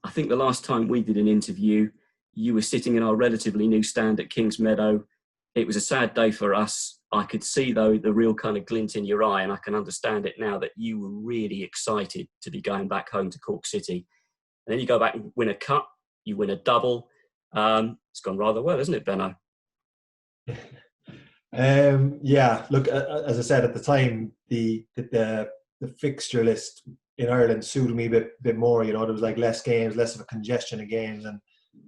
I think the last time we did an interview, you were sitting in our relatively new stand at Kings Meadow. It was a sad day for us. I could see, though, the real kind of glint in your eye, and I can understand it now that you were really excited to be going back home to Cork City. And then you go back and win a cup, you win a double. It's gone rather well, isn't it, Benno? Yeah, look, as I said at the time, the fixture list in Ireland suited me a bit more. You know, there was like less games, less of a congestion of games, and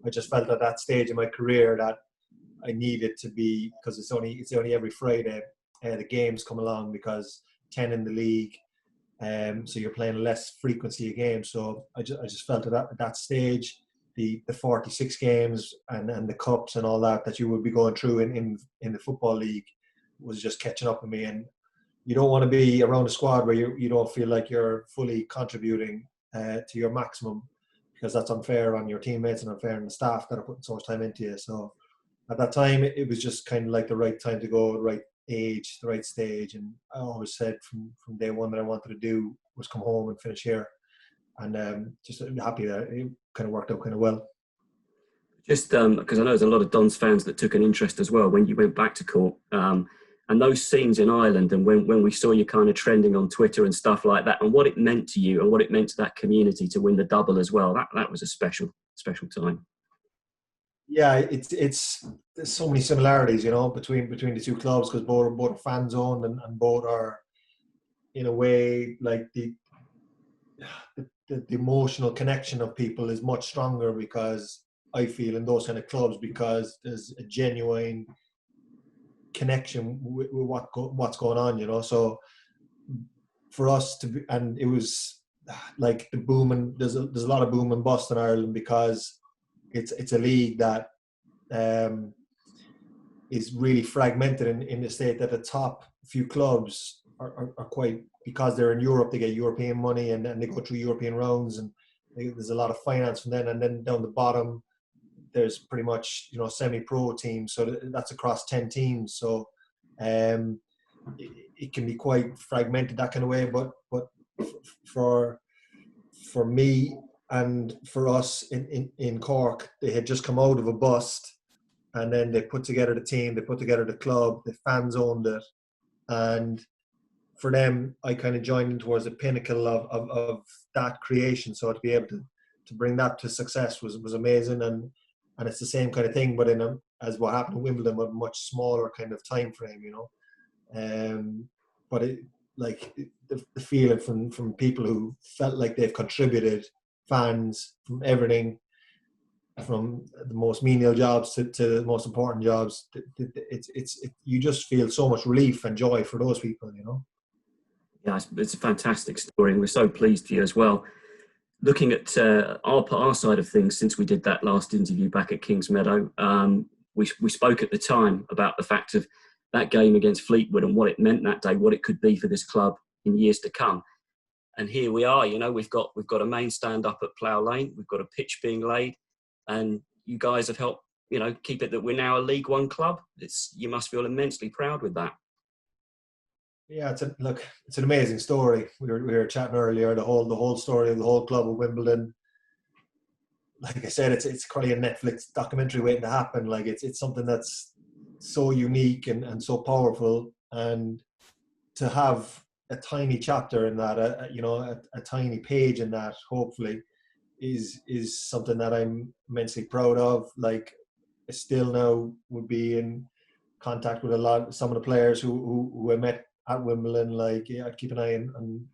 I just felt at that stage in my career that I needed to be, because it's only every Friday the games come along, because 10 in the league, so you're playing less frequency of games. So I just felt at that stage, the 46 games and the cups and all that you would be going through in the football league was just catching up with me. And you don't want to be around a squad where you don't feel like you're fully contributing to your maximum, because that's unfair on your teammates and unfair on the staff that are putting so much time into you. So at that time, it was just kind of like the right time to go, the right age, the right stage. And I always said from day one that I wanted to do was come home and finish here. And just happy that it kind of worked out kind of well. Just because I know there's a lot of Dons fans that took an interest as well when you went back to Cork. And those scenes in Ireland, and when we saw you kind of trending on Twitter and stuff like that, and what it meant to you and what it meant to that community to win the double as well, that was a special time. Yeah, there's so many similarities, you know, between the two clubs, because both are fan zoned and both are, in a way, like the emotional connection of people is much stronger, because I feel in those kind of clubs, because there's a genuine connection with what's going on, you know. So for us to be, and it was like the boom, and there's a lot of boom and bust in Ireland, because it's a league that is really fragmented in the state, that the top few clubs are quite, because they're in Europe, they get European money and they go through European rounds, and there's a lot of finance from them. And then down the bottom, there's pretty much, you know, semi-pro teams. So that's across 10 teams. So it can be quite fragmented that kind of way. But for me and for us in Cork, they had just come out of a bust, and then they put together the team, they put together the club, the fans owned it, and for them, I kind of joined in towards the pinnacle of that creation. So to be able to bring that to success was amazing, and it's the same kind of thing, but as what happened in Wimbledon, a much smaller kind of time frame, you know. But the feeling from people who felt like they've contributed, fans from everything, from the most menial jobs to the most important jobs, you just feel so much relief and joy for those people, you know. Yeah, it's a fantastic story, and we're so pleased for you as well. Looking at our side of things, since we did that last interview back at Kings Meadow, we spoke at the time about the fact of that game against Fleetwood and what it meant that day, what it could be for this club in years to come. And here we are, you know, we've got a main stand up at Plough Lane, we've got a pitch being laid, and you guys have helped, you know, keep it that we're now a League One club. You must feel immensely proud with that. Yeah, it's an amazing story. We were chatting earlier, the whole story of the whole club of Wimbledon. Like I said, it's probably a Netflix documentary waiting to happen. Like it's something that's so unique and so powerful, and to have a tiny chapter in that, a tiny page in that, hopefully, is something that I'm immensely proud of. Like, I still now would be in contact with some of the players who I met at Wimbledon. Like, yeah, I'd keep an eye on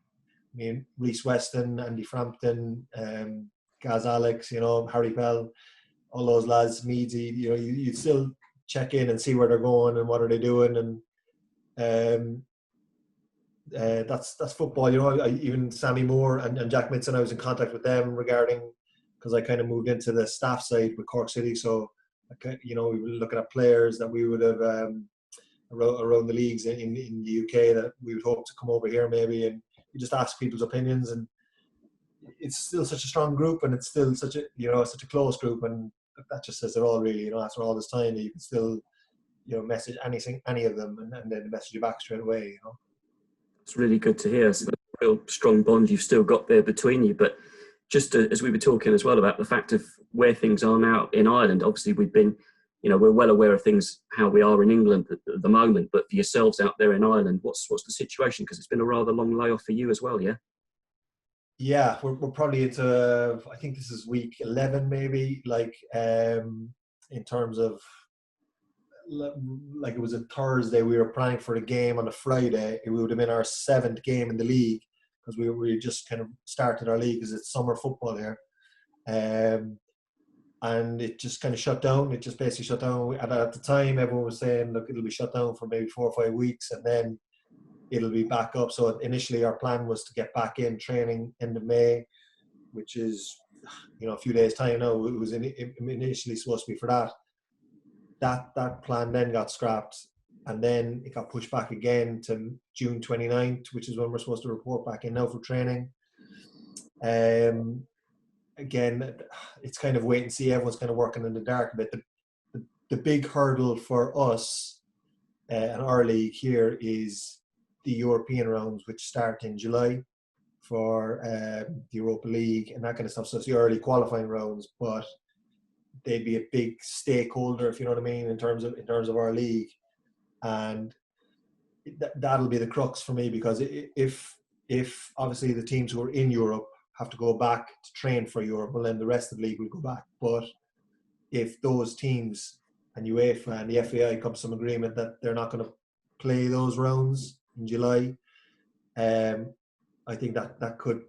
me and Reece Weston, Andy Frampton, Gaz Alex, you know, Harry Pell, all those lads, Meadsy, you know, you'd still check in and see where they're going and what are they doing. And that's football, you know. Even Sammy Moore and Jack Mitson, I was in contact with them regarding, because I kind of moved into the staff side with Cork City. So, you know, we were looking at players that we would have around the leagues in the UK that we would hope to come over here maybe, and we just ask people's opinions. And it's still such a strong group, and it's still such a close group, and that just says it all, really. You know, after all this time, you can still, you know, message any of them, and then message you back straight away, you know. It's really good to hear. It's a real strong bond you've still got there between you. But just as we were talking as well about the fact of where things are now in Ireland, obviously we've been, we're well aware of things, how we are in England at the moment, but for yourselves out there in Ireland, what's the situation? Because it's been a rather long layoff for you as well, yeah? Yeah, we're probably into, I think this is week 11 maybe, in terms of, like, it was a Thursday, we were planning for the game on a Friday. It would have been our 7th game in the league, because we just kind of started our league because it's summer football here. And it just kind of shut down. It just basically shut down. And at the time, everyone was saying, look, it'll be shut down for maybe 4 or 5 weeks, and then it'll be back up. So initially our plan was to get back in training end of May, which is, a few days' time now. It was initially supposed to be for that. That plan then got scrapped, and then it got pushed back again to June 29th, which is when we're supposed to report back in now for training. Again, it's kind of wait and see. Everyone's kind of working in the dark a bit. The big hurdle for us and our league here is the European rounds, which start in July for the Europa League and that kind of stuff. So it's the early qualifying rounds, but they'd be a big stakeholder, if you know what I mean, in terms of our league, and that'll be the crux for me, because if obviously the teams who are in Europe have to go back to train for Europe, well then the rest of the league will go back. But if those teams and UEFA and the FAI come to some agreement that they're not going to play those rounds in July, I think that could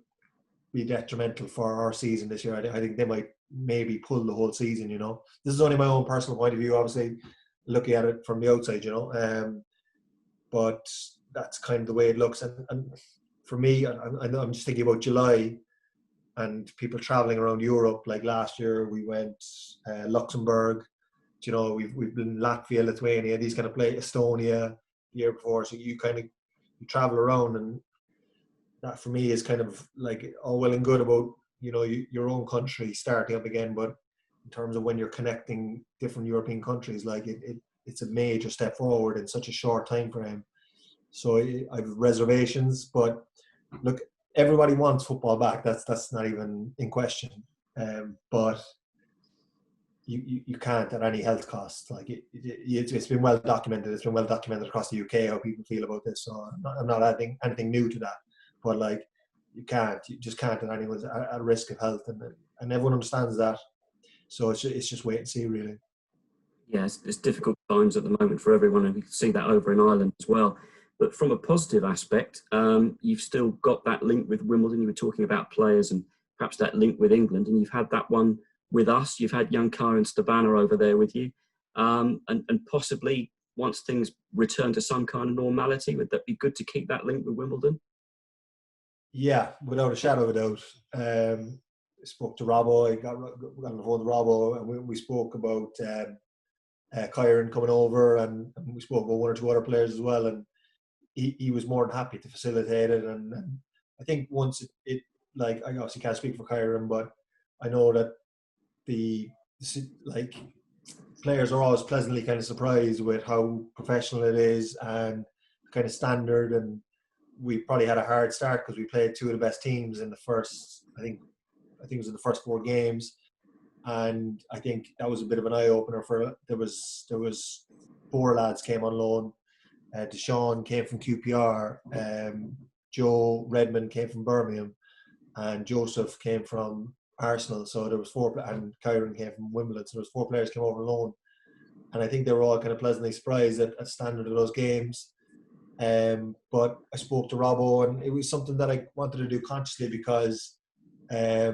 be detrimental for our season this year. I think they might maybe pull the whole season, This is only my own personal point of view, obviously, looking at it from the outside, But that's kind of the way it looks. And for me, I'm just thinking about July and people traveling around Europe. Like last year, we went Luxembourg. We've been Latvia, Lithuania, these kind of places, Estonia the year before. So you travel around, and that for me is kind of like all well and good about your own country starting up again, but in terms of when you're connecting different European countries, like it's a major step forward in such a short time frame. So I have reservations, but look, everybody wants football back. That's not even in question. But you can't at any health cost. Like it's been well documented. It's been well documented across the UK how people feel about this. So I'm not adding anything new to that. But like you just can't, and anyone's at risk of health, and everyone understands that. So it's just wait and see, really. Yeah, it's difficult times at the moment for everyone, and we can see that over in Ireland as well. But from a positive aspect, you've still got that link with Wimbledon. You were talking about players and perhaps that link with England, and you've had that one with us. You've had young Kyron Stabana over there with you, and possibly once things return to some kind of normality, would that be good to keep that link with Wimbledon? Yeah, without a shadow of a doubt. I spoke to Robbo. I got on the phone with Robbo, and we spoke about Kyron coming over, and we spoke about one or two other players as well. And he was more than happy to facilitate it. And I think once it like, I obviously can't speak for Kyron, but I know that the players are always pleasantly kind of surprised with how professional it is and kind of standard. And we probably had a hard start because we played two of the best teams in the first, I think it was in the first 4 games, and I think that was a bit of an eye opener for. There was 4 lads came on loan. Deshaun came from QPR, Joe Redmond came from Birmingham, and Joseph came from Arsenal. So there was 4, and Kyron came from Wimbledon. So there was 4 players came over loan, and I think they were all kind of pleasantly surprised at standard of those games. But I spoke to Robbo, and it was something that I wanted to do consciously because I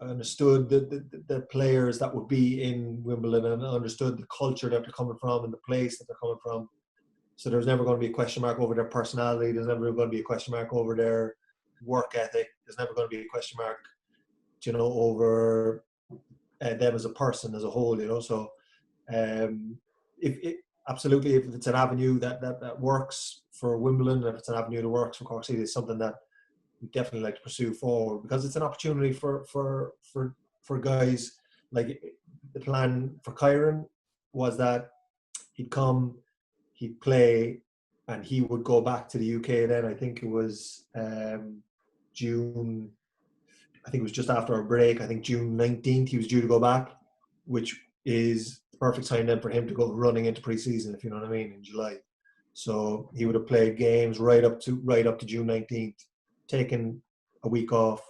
understood the players that would be in Wimbledon, and I understood the culture that they're coming from and the place that they're coming from. So there's never going to be a question mark over their personality. There's never going to be a question mark over their work ethic. There's never going to be a question mark, over them as a person, as a whole, So absolutely, if it's an avenue that works for Wimbledon, if it's an avenue that works for Cork City, it's something that we definitely like to pursue forward, because it's an opportunity for guys. Like, the plan for Kyron was that he'd come, he'd play, and he would go back to the UK then. I think it was June I think it was just after our break. I think June 19th he was due to go back, which is the perfect time then for him to go running into pre-season, if you know what I mean, in July. So he would have played games right up to June 19th, taken a week off,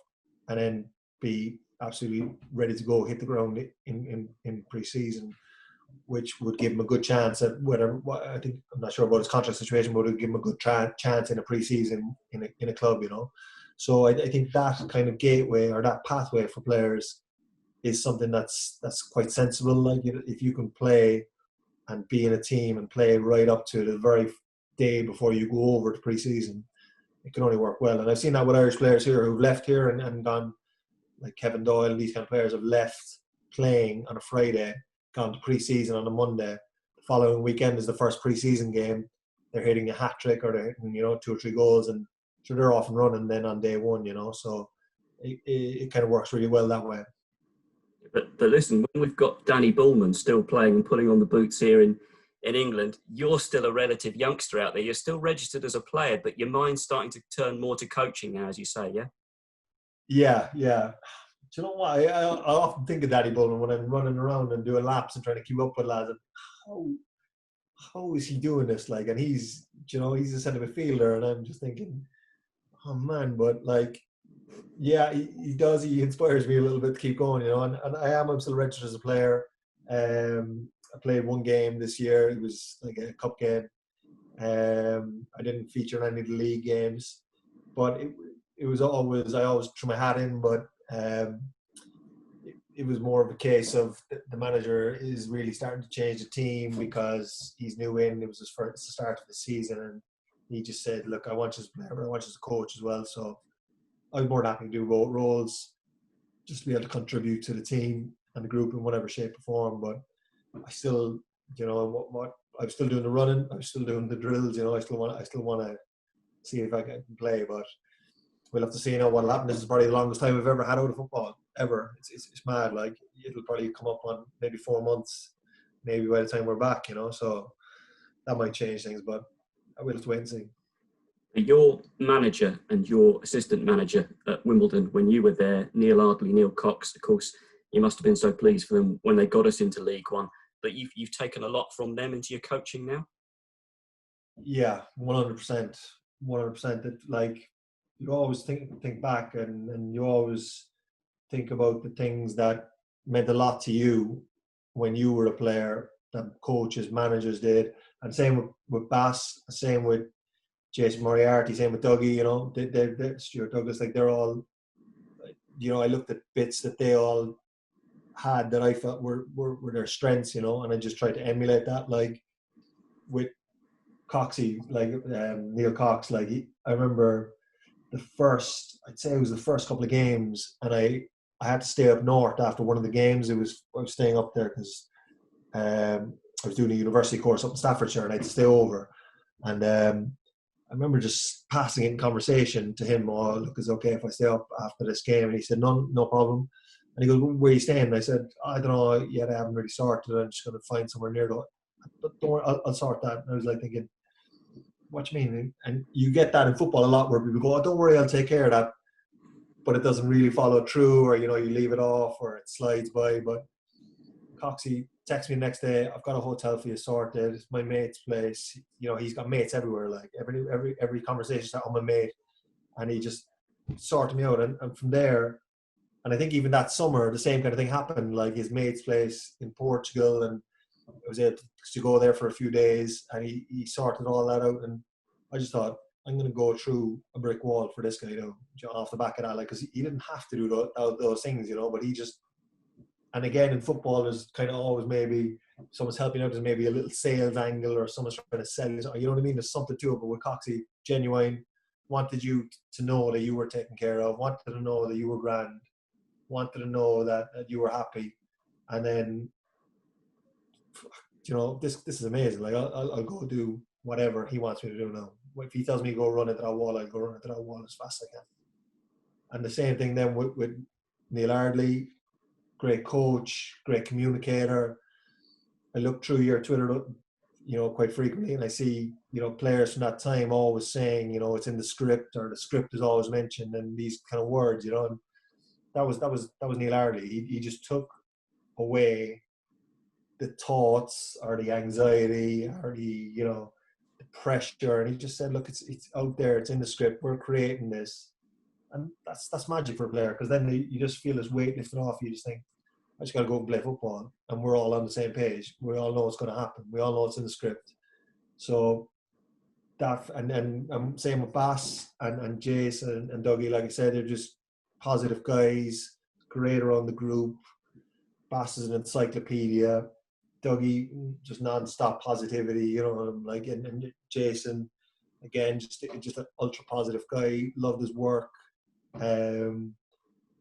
and then be absolutely ready to go, hit the ground in pre-season, which would give him a good chance at whatever. I think, I'm not sure about his contract situation, but it would give him a good chance in a pre-season in a club, you know. So I think that kind of gateway or that pathway for players is something that's quite sensible. Like, if you can play and be in a team and play right up to the very day before you go over to pre-season, it can only work well. And I've seen that with Irish players here who've left here and gone, like Kevin Doyle, these kind of players have left playing on a Friday, gone to pre-season on a Monday. The following weekend is the first pre-season game. They're hitting a hat trick or they're hitting, 2 or 3 goals, and so they're off and running then on day one, So it kind of works really well that way. But listen, when we've got Danny Bullman still playing and putting on the boots here in England, you're still a relative youngster out there. You're still registered as a player, but your mind's starting to turn more to coaching now, as you say, yeah? Yeah. Do you know what? I often think of Danny Bullman when I'm running around and doing laps and trying to keep up with lads. And how is he doing this? Like, and he's a centre midfielder, and I'm just thinking, oh man, but like, yeah, he does. He inspires me a little bit to keep going, And I'm still registered as a player. I played one game this year. It was like a cup game. I didn't feature in any of the league games, but it was always, I always threw my hat in. But it was more of a case of the manager is really starting to change the team because he's new in. It was the start of the season, and he just said, "Look, I want you as a player, but I want you as a coach as well." So I was more than happy to do both roles, just to be able to contribute to the team and the group in whatever shape or form. But I still, I'm still doing the running, I'm still doing the drills. I still want to see if I can play. But we'll have to see what'll happen. This is probably the longest time I've ever had out of football ever. It's mad. Like, it'll probably come up on maybe 4 months, maybe by the time we're back. So that might change things. But I will have to wait and see. Your manager and your assistant manager at Wimbledon, when you were there, Neil Ardley, Neil Cox, of course, you must have been so pleased for them when they got us into League One. But you've taken a lot from them into your coaching now? Yeah, 100%. 100%. That, like, you always think back and you always think about the things that meant a lot to you when you were a player, that coaches, managers did. And same with Bass, same with Jason Moriarty, same with Dougie, they're Stuart Douglas, like, they're all, I looked at bits that they all had that I felt were their strengths, and I just tried to emulate that. Like with Coxie, like Neil Cox, like I remember I'd say it was the first couple of games, and I had to stay up north after one of the games. I was staying up there because I was doing a university course up in Staffordshire, and I had to stay over. And I remember just passing it in conversation to him, "Oh, look, it's okay if I stay up after this game?" And he said, no problem. And he goes, "Where are you staying?" And I said, "I don't know yet, I haven't really sorted it. I'm just going to find somewhere near the..." "But don't worry, I'll sort that." And I was like thinking, what do you mean? And you get that in football a lot, where people go, "Oh, don't worry, I'll take care of that." But it doesn't really follow through, or, you leave it off, or it slides by. But Coxie texts me the next day, "I've got a hotel for you sorted. It's my mate's place." He's got mates everywhere. Like, every conversation's on my mate. And he just sorted me out. And from there, and I think even that summer, the same kind of thing happened, like his mate's place in Portugal, and I was able to go there for a few days, and he sorted all that out. And I just thought, I'm going to go through a brick wall for this guy, off the back of that, like, because he didn't have to do those things, but he just. And again, in football, there's kind of always maybe someone's helping out. There's maybe a little sales angle, or someone's trying to sell you. You know what I mean? There's something to it. But with Coxie, genuine, wanted you to know that you were taken care of, wanted to know that you were grand, wanted to know that you were happy. And then, this is amazing. Like, I'll go do whatever he wants me to do now. If he tells me to go run into that wall, I'll go run into that wall as fast as I can. And the same thing then with Neil Ardley. Great coach, great communicator. I look through your Twitter, quite frequently, and I see, players from that time always saying, it's in the script, or the script is always mentioned, and these kind of words, and that was Neil Ardley. He just took away the thoughts or the anxiety or the pressure, and he just said, look, it's out there, it's in the script, we're creating this. And that's magic for a player, because then you just feel this weight lifted off you. Just think, I just got to go and play football, and we're all on the same page. We all know what's going to happen. We all know it's in the script. So that, and then same with Bass and Jace and Dougie. Like I said, they're just positive guys, great around the group. Bass is an encyclopedia. Dougie, just non-stop positivity, and Jason, again, just an ultra positive guy. Loved his work. And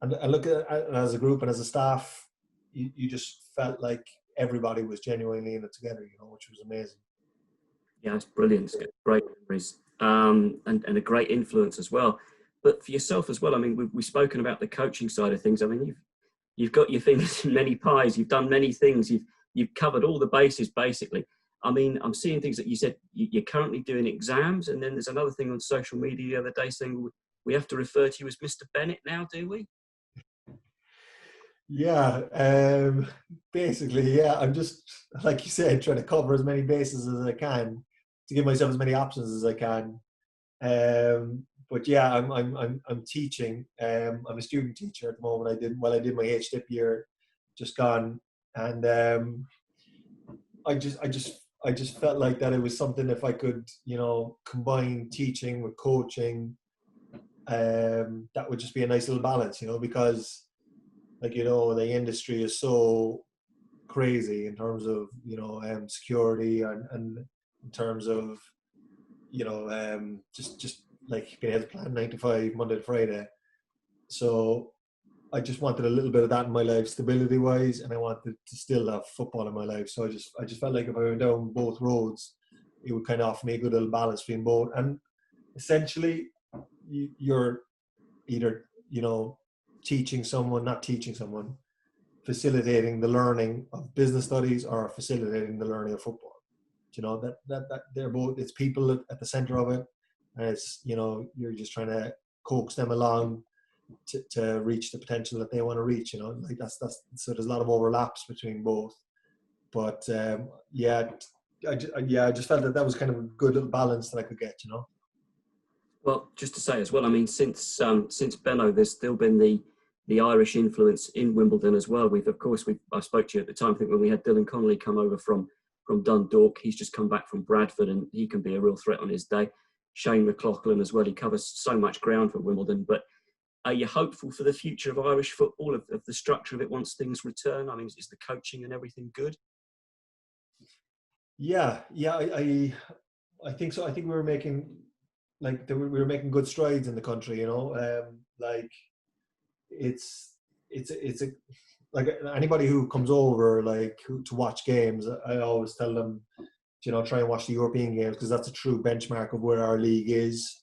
look at it as a group and as a staff, you just felt like everybody was genuinely in it together, which was amazing. Yeah, it's brilliant. It's got great memories, and a great influence as well. But for yourself as well, I mean, we've spoken about the coaching side of things. I mean, you've got your fingers in many pies. You've done many things. You've covered all the bases basically. I mean, I'm seeing things that you said you're currently doing exams, and then there's another thing on social media the other day saying we have to refer to you as Mr. Bennett now, do we? Yeah, basically, yeah. I'm just, like you said, trying to cover as many bases as I can to give myself as many options as I can. But yeah, I'm teaching. I'm a student teacher at the moment. I did my HDip year, just gone, and I just felt like that it was something, if I could, combine teaching with coaching, that would just be a nice little balance, because, the industry is so crazy in terms of, security and in terms of, just like being able to plan 9 to 5, Monday to Friday. So I just wanted a little bit of that in my life, stability wise, and I wanted to still have football in my life. So I just felt like if I went down both roads, it would kind of offer me a good little balance between both. And essentially, you're either, teaching someone, not teaching someone, facilitating the learning of business studies or facilitating the learning of football. That they're both, it's people at the center of it, and it's, you're just trying to coax them along to reach the potential that they want to reach, like that's so there's a lot of overlaps between both. But I just felt that was kind of a good little balance that I could get. Well, just to say as well, I mean, since Benno, there's still been the Irish influence in Wimbledon as well. I spoke to you at the time, I think, when we had Dylan Connolly come over from Dundalk. He's just come back from Bradford, and he can be a real threat on his day. Shane McLaughlin as well. He covers so much ground for Wimbledon. But are you hopeful for the future of Irish football, of the structure of it once things return? I mean, is the coaching and everything good? Yeah, I think so. I think we were making good strides in the country. Like it's a, like, anybody who comes over to watch games, I always tell them, try and watch the European games, because that's a true benchmark of where our league is.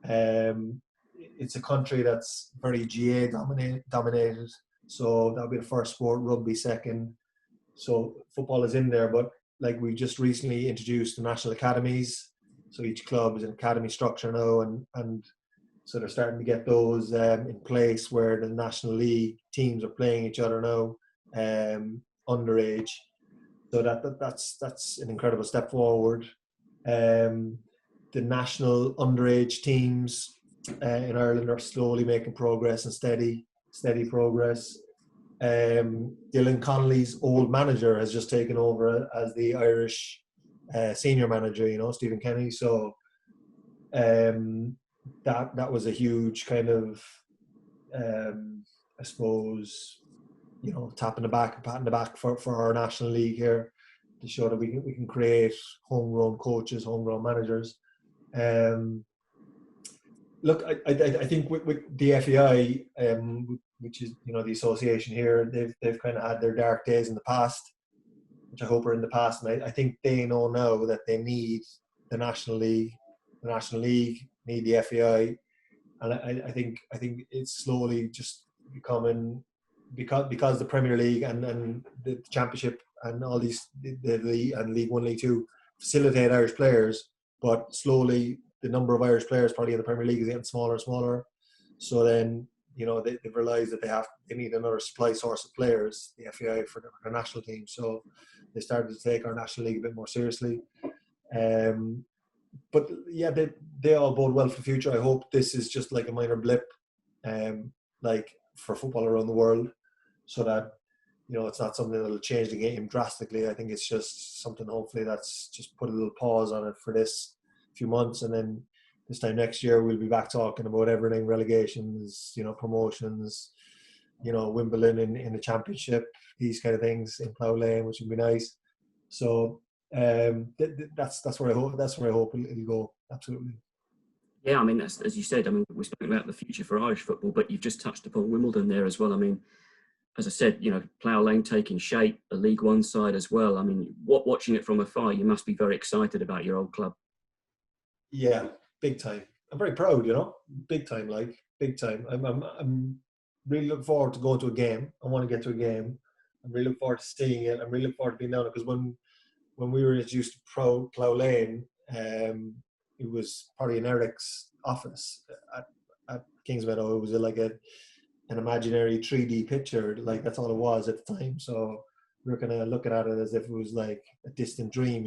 It's a country that's very GA dominated, so that'll be the first sport, rugby second. So football is in there, but like, we just recently introduced the national academies. So each club is an academy structure now, and so they're starting to get those in place, where the National League teams are playing each other now, underage. So that's an incredible step forward. The national underage teams in Ireland are slowly making progress, and steady progress. Dylan Connolly's old manager has just taken over as the Irish senior manager, Stephen Kenny. So that was a huge kind of, I suppose, patting the back for our national league here, to show that we can create homegrown coaches, homegrown managers. Look, I think with the FAI, which is, the association here, they've kind of had their dark days in the past, which I hope are in the past, and I think they know now that they need the National League. The National League need the FAI, and I think it's slowly just becoming, because the Premier League and the Championship and all these, the League and League One, League Two, facilitate Irish players, but slowly the number of Irish players probably in the Premier League is getting smaller and smaller. So then they've realised that they need another supply source of players, the FAI for their national team. So they started to take our national league a bit more seriously. But yeah, they all bode well for the future. I hope this is just like a minor blip, like for football around the world, so that it's not something that'll change the game drastically. I think it's just something, hopefully, that's just put a little pause on it for this few months, and then this time next year we'll be back talking about everything: relegations, promotions, Wimbledon in the championship, these kind of things in Plough Lane, which would be nice. So that's where I hope. That's where I hope it'll go. Absolutely. Yeah, I mean, that's, as you said, I mean, we're speaking about the future for Irish football, but you've just touched upon Wimbledon there as well. I mean, as I said, Plough Lane taking shape, a League One side as well. I mean, watching it from afar, you must be very excited about your old club. Yeah, big time. I'm very proud, big time, big time. I'm really looking forward to going to a game. I want to get to a game. I'm really looking forward to seeing it. I'm really looking forward to being down there, because when we were introduced to Plough Lane, it was probably in Eric's office at Kingsmeadow. It was like an imaginary 3D picture, like that's all it was at the time. So we were kind of looking at it as if it was like a distant dream,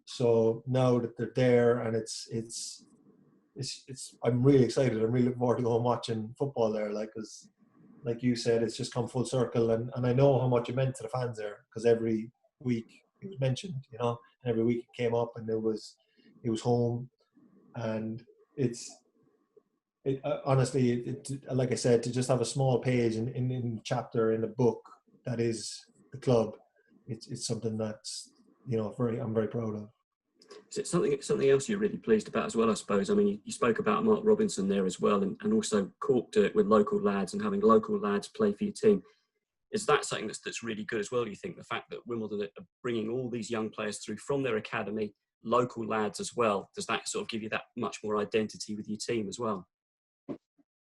So now that they're there, and it's I'm really excited. I'm really looking forward to going watching football there, because like you said, it's just come full circle, and I know how much it meant to the fans there, because every week it was mentioned, and every week it came up, and it was home, and honestly, like I said, to just have a small page in chapter in a book that is the club, it's something that's I'm very proud of. Is it something else you're really pleased about as well, I suppose? I mean, you spoke about Mark Robinson there as well, and also Cork do it with local lads and having local lads play for your team. Is that something that's really good as well, do you think? The fact that Wimbledon are bringing all these young players through from their academy, local lads as well, does that sort of give you that much more identity with your team as well?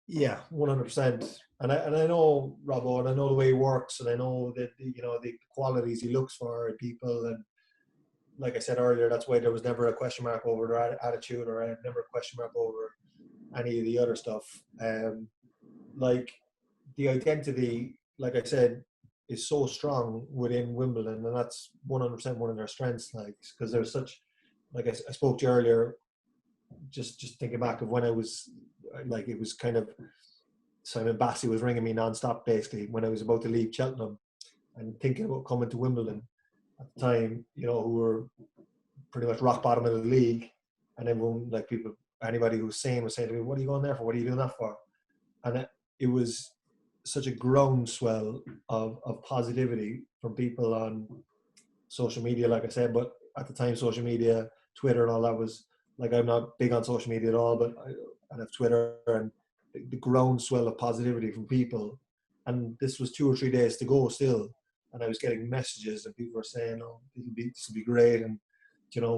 Yeah, 100%. And I know Robbo, and I know the way he works, and I know that the qualities he looks for in people, and like I said earlier, that's why there was never a question mark over their attitude, or never a question mark over any of the other stuff. Like the identity, like I said, is so strong within Wimbledon, and that's 100% one of their strengths. Like, because there's such, like I spoke to you earlier, just thinking back of when I was like, it was kind of Simon Bassey was ringing me non-stop basically when I was about to leave Cheltenham, and thinking about coming to Wimbledon at the time, who were pretty much rock bottom of the league, and everyone, like anybody who was saying to me, "What are you going there for? What are you doing that for?" And it was such a groundswell of positivity from people on social media, like I said. But at the time, social media, Twitter and all that was, like, I'm not big on social media at all, but I have Twitter, and the groundswell of positivity from people. And this was 2 or 3 days to go still, and I was getting messages, and people were saying, "Oh, this will be great, and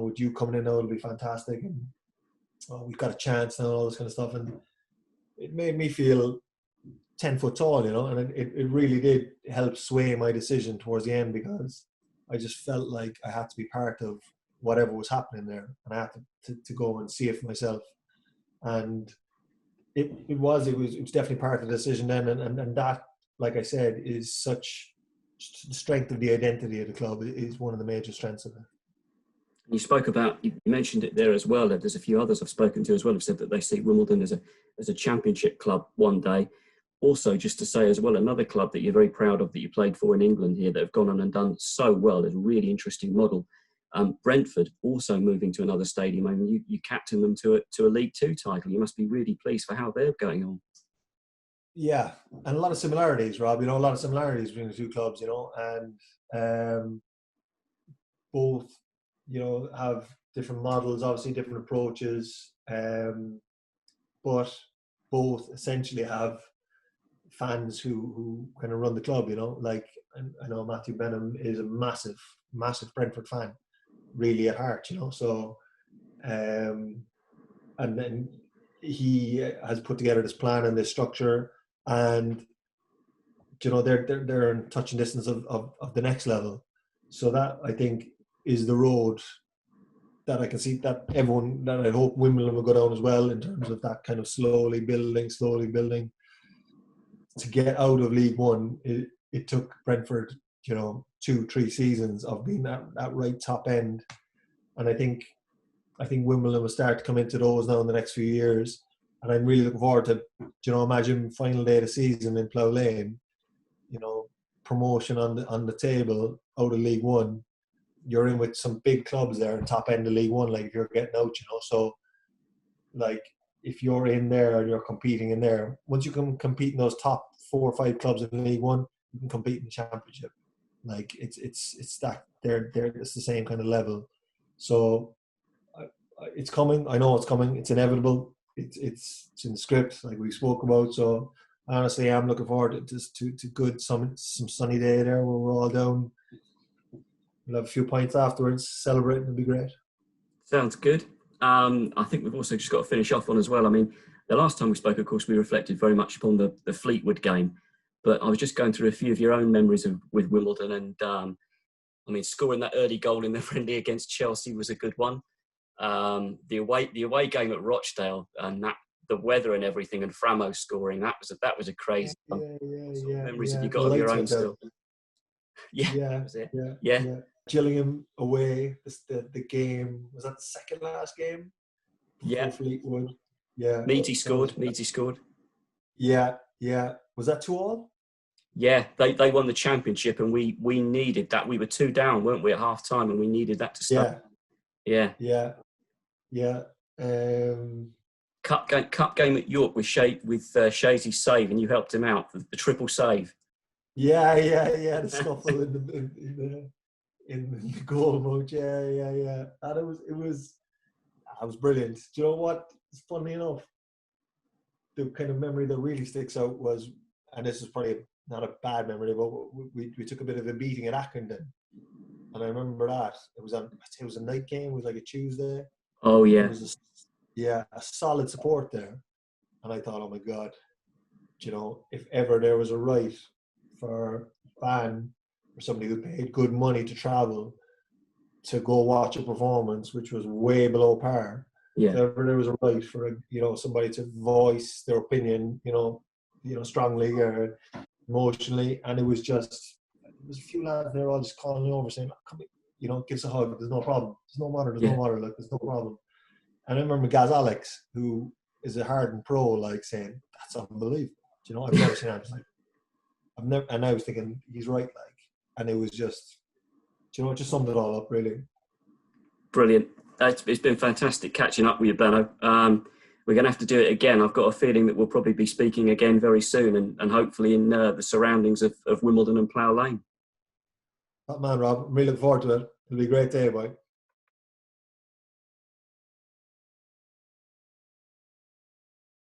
with you coming in now, it'll be fantastic, and we've got a chance now," and all this kind of stuff. And it made me feel 10 foot tall, and it really did help sway my decision towards the end, because I just felt like I had to be part of whatever was happening there, and I had to go and see it for myself. And it was definitely part of the decision then, and that, like I said, is such the strength of the identity of the club is one of the major strengths of it. You spoke about, you mentioned it there as well. There's a few others I've spoken to as well who've said that they see Wimbledon as a championship club one day. Also, just to say as well, another club that you're very proud of that you played for in England here that have gone on and done so well. There's a really interesting model. Brentford also moving to another stadium. I mean, you captained them to a League Two title. You must be really pleased for how they're going on. Yeah, and a lot of similarities, Rob. A lot of similarities between the two clubs. And both, have different models, obviously different approaches, but both essentially have fans who kind of run the club. Like, I know Matthew Benham is a massive Brentford fan, really at heart. So, and then he has put together this plan and this structure, and they're in touching distance of the next level. So that, I think, is the road that I can see that everyone, that I hope Wimbledon will go down as well, in terms of that kind of slowly building. To get out of League One, it took Brentford, 2-3 seasons of being that right top end. And I think Wimbledon will start to come into those now in the next few years. And I'm really looking forward to, imagine final day of the season in Plough Lane, promotion on the table out of League One. You're in with some big clubs there, top end of League One, like if you're getting out, So, like, if you're in there and you're competing in there, once you can compete in those top 4 or 5 clubs in League One, you can compete in the Championship. Like, it's that it's the same kind of level. So, it's coming. I know it's coming. It's inevitable. It's in the script, like we spoke about. So, honestly, I'm looking forward to good some sunny day there where we're all down. We'll have a few pints afterwards, celebrate, and it'll be great. Sounds good. I think we've also just got to finish off on as well. I mean, the last time we spoke, of course, we reflected very much upon the Fleetwood game. But I was just going through a few of your own memories with Wimbledon. And, scoring that early goal in the friendly against Chelsea was a good one. The away game at Rochdale, and the weather and everything, and Framo scoring, that was a crazy one. Memories have you got of your own still? That was it. Yeah. Gillingham away, the game, was that the second last game? Yeah. Fleetwood. Yeah. Meadsy scored. Yeah. Was that 2-2? Yeah, they won the championship, and we needed that. We were 2 down, weren't we, at half time, and we needed that to start. Yeah. Cup game at York with Shazy's save, and you helped him out, the triple save. Yeah. The scuffle in the goal mode. Yeah. And it was brilliant. Do you know what? It's funny enough, the kind of memory that really sticks out was, and this is probably not a bad memory, but we took a bit of a beating at Accrington, and I remember that it was a night game. It was like a Tuesday. Oh yeah. It was a solid support there, and I thought, oh my God, if ever there was a right for a fan or somebody who paid good money to travel to go watch a performance which was way below par. Yeah. If ever there was a right for somebody to voice their opinion, strongly or emotionally, and it was a few lads there all just calling me over saying, "Come, give us a hug. There's no problem. There's no matter. There's no matter. Like, there's no problem." And I remember Gaz Alex, who is a hardened pro, like saying, "That's unbelievable." I've never seen that. And I was thinking, he's right, like, and it was just, it just summed it all up, really. Brilliant. It's been fantastic catching up with you, Benno. We're going to have to do it again. I've got a feeling that we'll probably be speaking again very soon, and hopefully in the surroundings of Wimbledon and Plough Lane. That man, Rob. I'm really looking forward to it. It'll be a great day, boy.